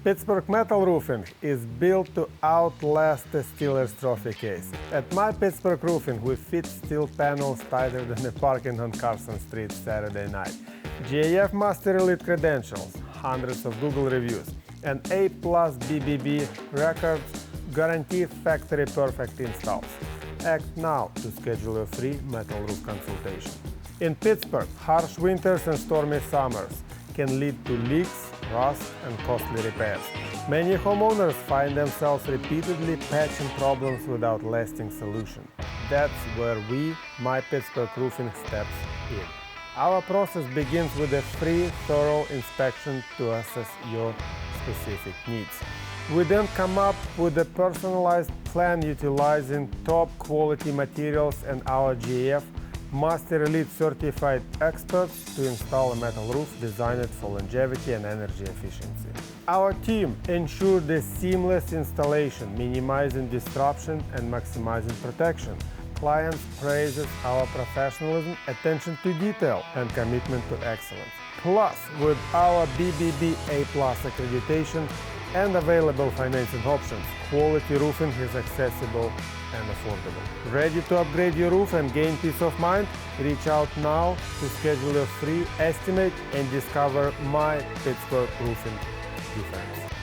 Pittsburgh Metal Roofing is built to outlast the Steelers trophy case. At MY Pittsburgh Roofing, we fit steel panels tighter than the parking on Carson Street Saturday night. GAF Master Elite credentials, hundreds of Google reviews, and A+ BBB records guarantee factory perfect installs. Act now to schedule a free metal roof consultation. In Pittsburgh, harsh winters and stormy summers can lead to leaks, rust, and costly repairs. Many homeowners find themselves repeatedly patching problems without lasting solution. That's where we, MY Pittsburgh Roofing, steps in. Our process begins with a free, thorough inspection to assess your specific needs. We then come up with a personalized plan utilizing top quality materials and our GAF Master Elite certified experts to install a metal roof designed for longevity and energy efficiency. Our team ensures the seamless installation, minimizing disruption and maximizing protection. Clients praises our professionalism, attention to detail, and commitment to excellence. Plus, with our BBB A+ accreditation and available financing options, quality roofing is accessible and affordable. Ready to upgrade your roof and gain peace of mind? Reach out now to schedule a free estimate and discover MY Pittsburgh Roofing difference.